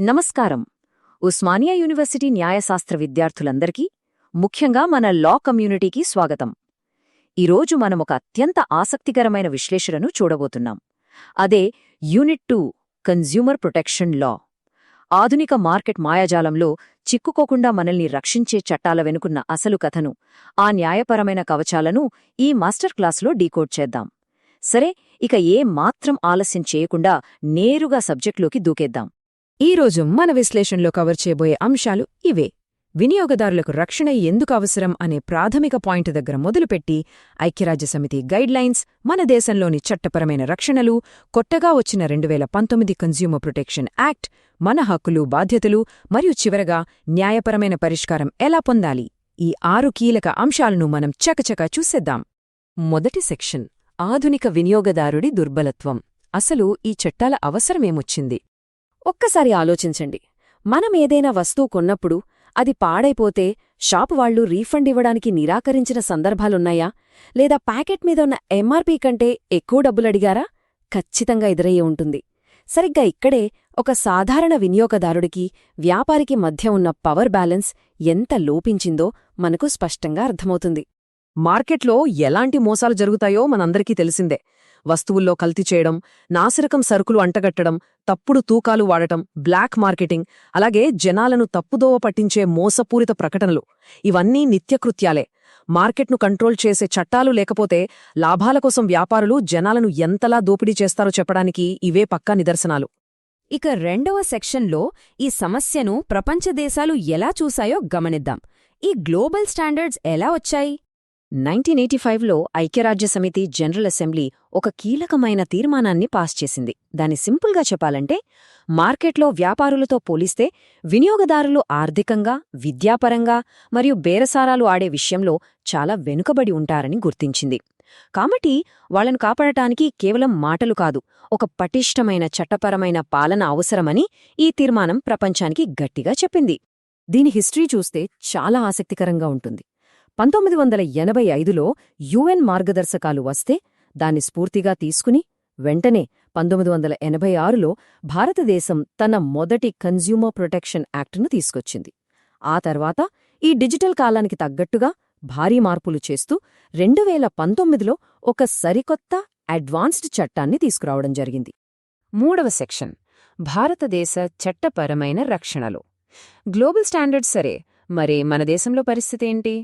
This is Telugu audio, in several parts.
నమస్కారం. ఉస్మానియా యూనివర్సిటీ న్యాయశాస్త్ర విద్యార్థులందరికీ, ముఖ్యంగా మన లా కమ్యూనిటీకి స్వాగతం. ఈరోజు మనమొక అత్యంత ఆసక్తికరమైన విశ్లేషణను చూడబోతున్నాం. అదే యూనిట్ 2 కన్జ్యూమర్ ప్రొటెక్షన్ లా. ఆధునిక మార్కెట్ మాయాజాలంలో చిక్కుకోకుండా మనల్ని రక్షించే చట్టాల వెనుకున్న అసలు కథను, ఆ న్యాయపరమైన కవచాలను ఈ మాస్టర్ క్లాసులో డీకోడ్ చేద్దాం. సరే, ఇక మాత్రం ఆలస్యం చేయకుండా నేరుగా సబ్జెక్ట్లోకి దూకేద్దాం. ఈరోజు మన విశ్లేషణలో కవర్ చేయబోయే అంశాలు ఇవే. వినియోగదారులకు రక్షణ ఎందుకు అవసరం అనే ప్రాథమిక పాయింట్ దగ్గర మొదలుపెట్టి, ఐక్యరాజ్యసమితి గైడ్లైన్స్, మన దేశంలోని చట్టపరమైన రక్షణలు, కొత్తగా వచ్చిన 2019 కన్జ్యూమర్ ప్రొటెక్షన్ యాక్ట్, మన హక్కులు బాధ్యతలు, మరియు చివరగా న్యాయపరమైన పరిష్కారం ఎలా పొందాలి, ఈ 6 కీలక అంశాలను మనం చకచకా చూసేద్దాం. మొదటి సెక్షన్: ఆధునిక వినియోగదారుడి దుర్బలత్వం. అసలు ఈ చట్టాల అవసరమేమొచ్చింది? ఒక్కసారి ఆలోచించండి. మనమేదైనా వస్తువు కొన్నప్పుడు అది పాడైపోతే షాపు వాళ్లు రీఫండ్ ఇవ్వడానికి నిరాకరించిన సందర్భాలున్నాయా? లేదా ప్యాకెట్ మీద ఉన్న ఎంఆర్పీ కంటే ఎక్కువ డబ్బులడిగారా? ఖచ్చితంగా ఎదురయ్యే ఉంటుంది. సరిగ్గా ఇక్కడే ఒక సాధారణ వినియోగదారుడికి, వ్యాపారికి మధ్య ఉన్న పవర్ బ్యాలెన్స్ ఎంత లోపించిందో మనకు స్పష్టంగా అర్థమవుతుంది. మార్కెట్లో ఎలాంటి మోసాలు జరుగుతాయో మనందరికీ తెలిసిందే. వస్తువుల్లో కల్తీ చేయడం, నాసిరకం సరుకులు అంటగట్టడం, తప్పుడు తూకాలు వాడటం, బ్లాక్ మార్కెటింగ్, అలాగే జనాలను తప్పుదోవ పట్టించే మోసపూరిత ప్రకటనలు, ఇవన్నీ నిత్యకృత్యాలే. మార్కెట్ను కంట్రోల్ చేసే చట్టాలు లేకపోతే లాభాల కోసం వ్యాపారులు జనాలను ఎంతలా దోపిడీ చేస్తారో చెప్పడానికి ఇవే పక్కా నిదర్శనాలు. ఇక రెండవ సెక్షన్లో ఈ సమస్యను ప్రపంచ దేశాలు ఎలా చూశాయో గమనిద్దాం. ఈ గ్లోబల్ స్టాండర్డ్స్ ఎలా వచ్చాయి? 1985లో ఐక్యరాజ్యసమితి జనరల్ అసెంబ్లీ ఒక కీలకమైన తీర్మానాన్ని పాస్ చేసింది. దాన్ని సింపుల్గా చెప్పాలంటే, మార్కెట్లో వ్యాపారులతో పోలిస్తే వినియోగదారులు ఆర్థికంగా, విద్యాపరంగా మరియు బేరసారాలు ఆడే విషయంలో చాలా వెనుకబడి ఉంటారని గుర్తించింది. కాబట్టి వాళ్లను కాపాడటానికి కేవలం మాటలు కాదు, ఒక పటిష్టమైన చట్టపరమైన పాలన అవసరమని ఈ తీర్మానం ప్రపంచానికి గట్టిగా చెప్పింది. దీని హిస్టరీ చూస్తే చాలా ఆసక్తికరంగా ఉంటుంది. 1985లో యుఎన్ మార్గదర్శకాలు వస్తే దాన్ని స్ఫూర్తిగా తీసుకుని వెంటనే 1986లో భారతదేశం తన మొదటి కన్జ్యూమర్ ప్రొటెక్షన్ యాక్ట్ను తీసుకొచ్చింది. ఆ తర్వాత ఈ డిజిటల్ కాలానికి తగ్గట్టుగా భారీ మార్పులు చేస్తూ 2019లో ఒక సరికొత్త అడ్వాన్స్డ్ చట్టాన్ని తీసుకురావడం జరిగింది. మూడవ సెక్షన్: భారతదేశ చట్టపరమైన రక్షణలో. గ్లోబల్ స్టాండర్డ్స్ సరే, మరే మన దేశంలో పరిస్థితేంటి?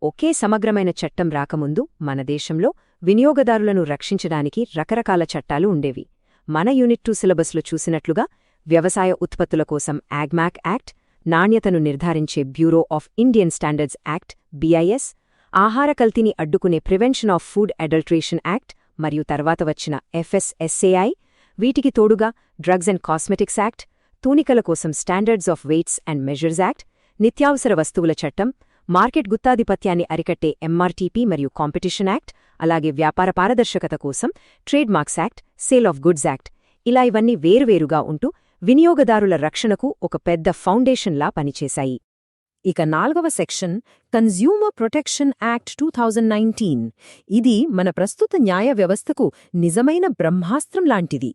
ఒకే సమగ్రమైన చట్టం రాకముందు మన దేశంలో వినియోగదారులను రక్షించడానికి రకరకాల చట్టాలు ఉండేవి. మన యూనిట్ 2 సిలబస్లో చూసినట్లుగా వ్యవసాయ ఉత్పత్తుల కోసం యాగ్మాక్ యాక్ట్, నాణ్యతను నిర్ధారించే bureau of Indian standards act BIS, ఆహార కల్తీని అడ్డుకునే prevention of food adulteration act మరియు తర్వాత వచ్చిన FSSAI, వీటికి తోడుగా డ్రగ్స్ అండ్ కాస్మెటిక్స్ యాక్ట్, తూనికల కోసం standards of weights and measures act, నిత్యావసర వస్తువుల చట్టం, మార్కెట్ గుత్తాధిపత్యాన్ని అరికట్టే MRTP మరియు కాంపిటీషన్ యాక్ట్, అలాగే వ్యాపార పారదర్శకత కోసం trade marks act, sale of goods act. ఇలా ఇవన్నీ వేరువేరుగా ఉంటూ వినియోగదారుల రక్షణకు ఒక పెద్ద ఫౌండేషన్లా పనిచేశాయి. ఇక 4వ సెక్షన్: కన్జ్యూమర్ ప్రొటెక్షన్ యాక్ట్ 2019. ఇది మన ప్రస్తుత న్యాయ వ్యవస్థకు నిజమైన బ్రహ్మాస్త్రం లాంటిది.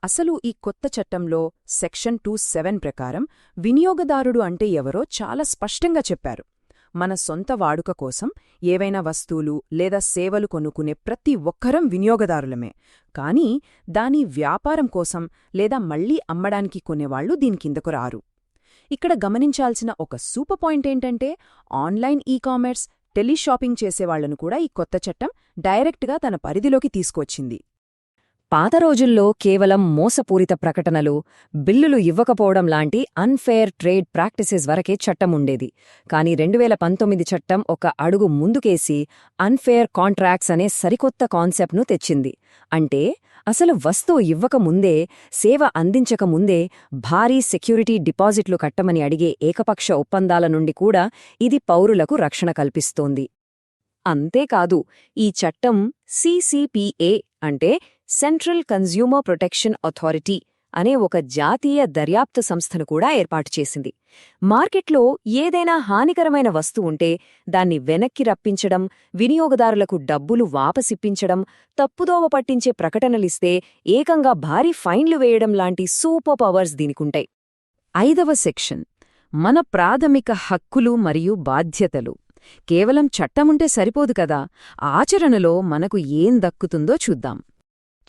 అసలు ఈ కొత్త చట్టంలో సెక్షన్ 27 ప్రకారం వినియోగదారుడు అంటే ఎవరో చాలా స్పష్టంగా చెప్పారు. మన సొంత వాడుక కోసం ఏవైనా వస్తువులు లేదా సేవలు కొనుక్కునే ప్రతి ఒక్కరం వినియోగదారులమే. కానీ దాని వ్యాపారం కోసం లేదా మళ్లీ అమ్మడానికి కొనేవాళ్లు దీని కిందకు రారు. ఇక్కడ గమనించాల్సిన ఒక సూపర్ పాయింట్ ఏంటంటే, ఆన్లైన్ ఈకామర్స్, టెలిషాపింగ్ చేసేవాళ్లను కూడా ఈ కొత్త చట్టం డైరెక్ట్గా తన పరిధిలోకి తీసుకొచ్చింది. పాత రోజుల్లో కేవలం మోసపూరిత ప్రకటనలు, బిల్లులు ఇవ్వకపోవడం లాంటి అన్ఫేర్ ట్రేడ్ ప్రాక్టీసెస్ వరకే చట్టం ఉండేది. కానీ 2019 చట్టం ఒక అడుగు ముందుకేసి అన్ఫేర్ కాంట్రాక్ట్స్ అనే సరికొత్త కాన్సెప్ట్ను తెచ్చింది. అంటే అసలు వస్తువు ఇవ్వకముందే, సేవ అందించకముందే భారీ సెక్యూరిటీ డిపాజిట్లు కట్టమని అడిగే ఏకపక్ష ఒప్పందాల నుండి కూడా ఇది పౌరులకు రక్షణ కల్పిస్తోంది. అంతేకాదు, ఈ చట్టం CCPA అంటే సెంట్రల్ కన్జ్యూమర్ ప్రొటెక్షన్ అథారిటీ అనే ఒక జాతీయ దర్యాప్తు సంస్థను కూడా ఏర్పాటు చేసింది. మార్కెట్లో ఏదైనా హానికరమైన వస్తువుంటే దాన్ని వెనక్కి రప్పించడం, వినియోగదారులకు డబ్బులు వాపసిప్పించడం, తప్పుదోవ పట్టించే ప్రకటనలిస్తే ఏకంగా భారీ ఫైన్లు వేయడం లాంటి సూపర్ పవర్స్ దీనికుంటాయి. 5వ సెక్షన్ మన ప్రాథమిక హక్కులు మరియు బాధ్యతలు. కేవలం చట్టముంటే సరిపోదు కదా, ఆచరణలో మనకు ఏం దక్కుతుందో చూద్దాం.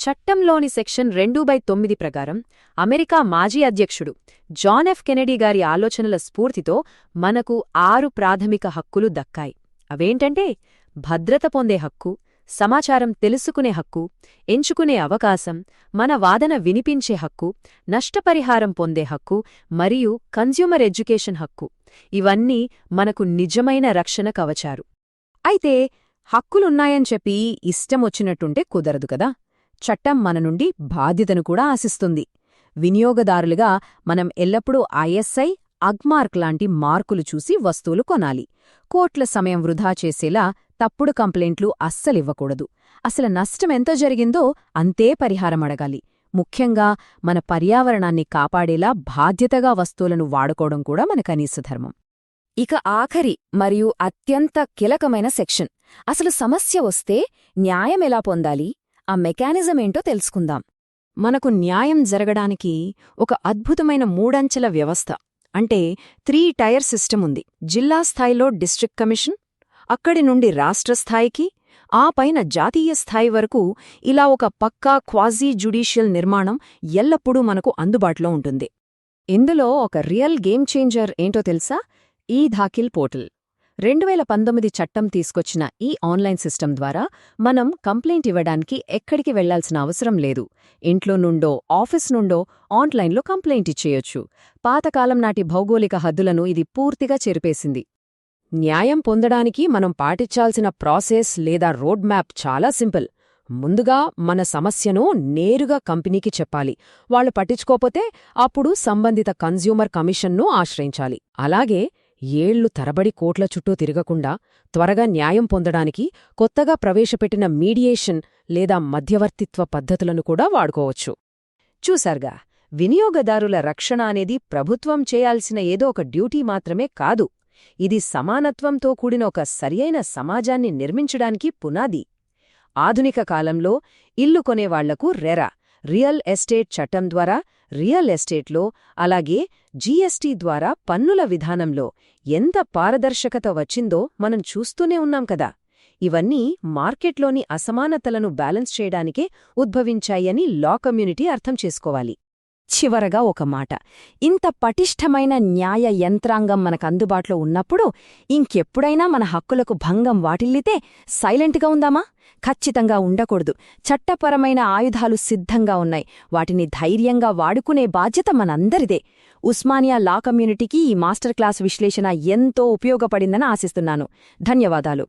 చట్టంలోని సెక్షన్ 2/9 ప్రకారం అమెరికా మాజీ అధ్యక్షుడు జాన్ ఎఫ్ కెనెడీ గారి ఆలోచనల స్ఫూర్తితో మనకు 6 ప్రాథమిక హక్కులు దక్కాయి. అవేంటంటే భద్రత పొందే హక్కు, సమాచారం తెలుసుకునే హక్కు, ఎంచుకునే అవకాశం, మన వాదన వినిపించే హక్కు, నష్టపరిహారం పొందే హక్కు మరియు కన్స్యూమర్ ఎడ్యుకేషన్ హక్కు. ఇవన్నీ మనకు నిజమైన రక్షణ కవచారు. అయితే హక్కులున్నాయని చెప్పి ఇష్టమొచ్చినట్టుంటే కుదరదు కదా. చట్టం మన నుండి బాధ్యతను కూడా ఆశిస్తుంది. వినియోగదారులుగా మనం ఎల్లప్పుడూ ఐఎస్ఐ, అగ్మార్క్ లాంటి మార్కులు చూసి వస్తువులు కొనాలి. కోట్ల సమయం వృధా చేసేలా తప్పుడు కంప్లైంట్లు అస్సలివ్వకూడదు. అసలు నష్టమెంత జరిగిందో అంతే పరిహారం అడగాలి. ముఖ్యంగా మన పర్యావరణాన్ని కాపాడేలా బాధ్యతగా వస్తువులను వాడుకోవడం కూడా మన కనీస ధర్మం. ఇక ఆఖరి మరియు అత్యంత కీలకమైన సెక్షన్, అసలు సమస్య వస్తే న్యాయం ఎలా పొందాలి, ఆ మెకానిజం ఏంటో తెలుసుకుందాం. మనకు న్యాయం జరగడానికి ఒక అద్భుతమైన 3 అంచెల వ్యవస్థ, అంటే 3 టైర్ సిస్టమ్ ఉంది. జిల్లా స్థాయిలో డిస్ట్రిక్ట్ కమిషన్, అక్కడి నుండి రాష్ట్ర స్థాయికి, ఆ పైన జాతీయ స్థాయి వరకు ఇలా ఒక పక్కా క్వాజీ జ్యుడీషియల్ నిర్మాణం ఎల్లప్పుడూ మనకు అందుబాటులో ఉంటుంది. ఇందులో ఒక రియల్ గేమ్ చేంజర్ ఏంటో తెలుసా? ఈ దాఖిల్ పోర్టల్. 2019 చట్టం తీసుకొచ్చిన ఈ ఆన్లైన్ సిస్టమ్ ద్వారా మనం కంప్లైంట్ ఇవ్వడానికి ఎక్కడికి వెళ్లాల్సిన అవసరం లేదు. ఇంట్లో నుండో ఆఫీస్ నుండో ఆన్లైన్లో కంప్లైంట్ ఇచ్చేయొచ్చు. పాతకాలం నాటి భౌగోళిక హద్దులను ఇది పూర్తిగా చెరిపేసింది. న్యాయం పొందడానికి మనం పాటించాల్సిన ప్రాసెస్ లేదా రోడ్ మ్యాప్ చాలా సింపుల్. ముందుగా మన సమస్యను నేరుగా కంపెనీకి చెప్పాలి. వాళ్ళు పట్టించుకోపోతే అప్పుడు సంబంధిత కన్స్యూమర్ కమిషన్ను ఆశ్రయించాలి. అలాగే ఏళ్లు తరబడి కోట్ల చుట్టూ తిరగకుండా త్వరగా న్యాయం పొందడానికి కొత్తగా ప్రవేశపెట్టిన మీడియేషన్ లేదా మధ్యవర్తిత్వ పద్ధతులను కూడా వాడుకోవచ్చు. చూసారుగా, వినియోగదారుల రక్షణ అనేది ప్రభుత్వం చేయాల్సిన ఏదో ఒక డ్యూటీ మాత్రమే కాదు. ఇది సమానత్వంతో కూడిన ఒక సరియైన సమాజాన్ని నిర్మించడానికి పునాది. ఆధునిక కాలంలో ఇల్లు కొనేవాళ్లకు రెరా, రియల్ ఎస్టేట్ చట్టం ద్వారా రియల్ ఎస్టేట్లో, అలాగే జీఎస్టీ ద్వారా పన్నుల విధానంలో ఎంత పారదర్శకత వచ్చిందో మనం చూస్తూనే ఉన్నాం కదా. ఇవన్నీ మార్కెట్లోని అసమానతలను బ్యాలెన్స్ చేయడానికే ఉద్భవించాయని లా కమ్యూనిటీ అర్థం చేసుకోవాలి. చివరగా ఒక మాట, ఇంత పటిష్టమైన న్యాయ యంత్రాంగం మనకందుబాటులో ఉన్నప్పుడు ఇంకెప్పుడైనా మన హక్కులకు భంగం వాటిల్లితే సైలెంట్గా ఉందామా? ఖచ్చితంగా ఉండకూడదు. చట్టపరమైన ఆయుధాలు సిద్ధంగా ఉన్నాయి. వాటిని ధైర్యంగా వాడుకునే బాధ్యత మనందరిదే. ఉస్మానియా లా కమ్యూనిటీకి ఈ మాస్టర్ క్లాస్ విశ్లేషణ ఎంతో ఉపయోగపడిందని ఆశిస్తున్నాను. ధన్యవాదాలు.